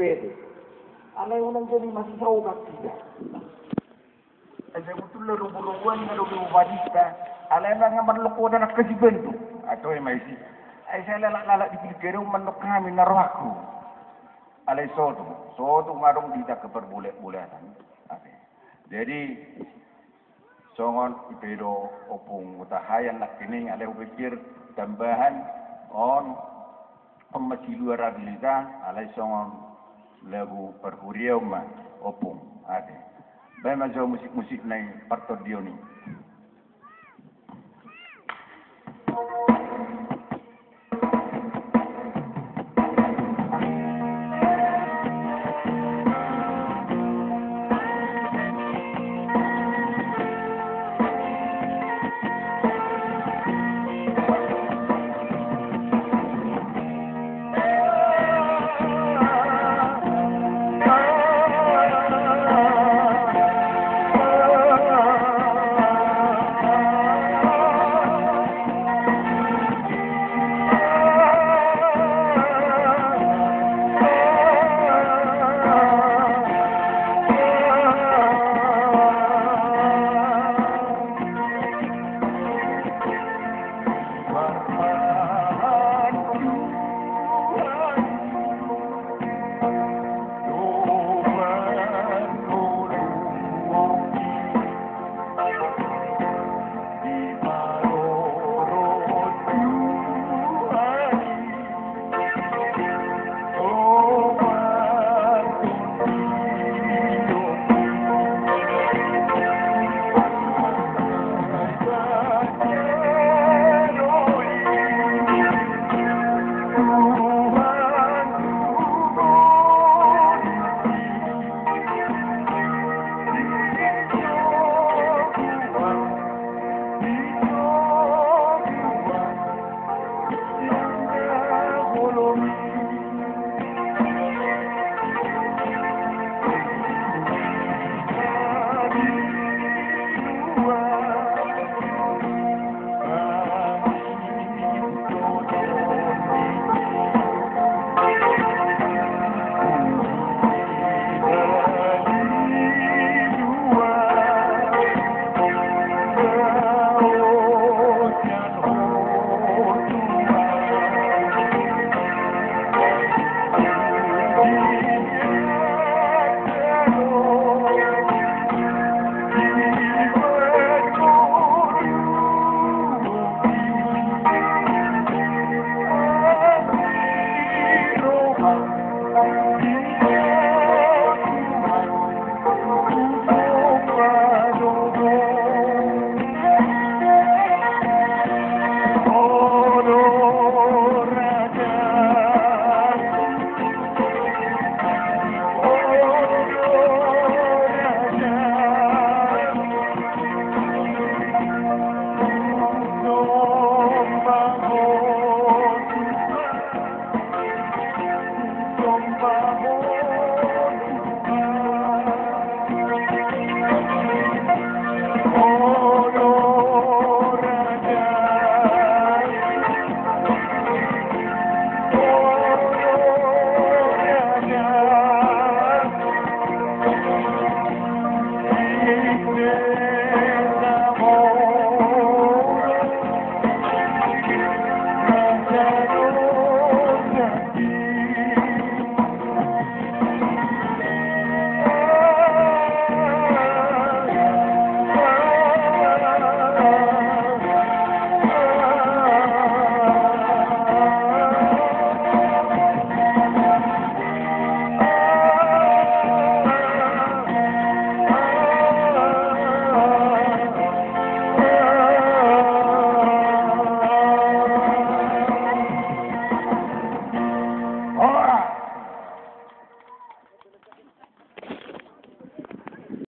pede. Alay unang jadi masih serogat tidak. Saya betul lah rubuh-rubuhan kalau diubadista. Alay na nga manloko na nakasibento. Ato ay may si. Ay saya lalak-lalak di pilkero manlok kami na rohako. Alay soto ngarong tidak keperboleh-bolehan. Jadi songon ipero opung utahayan nak kining alay pikir tambahan on masih luar abilita alay songon lagu perhuriau ma opung ade. Baik mazo musik-musik nai partodio ni. Bye.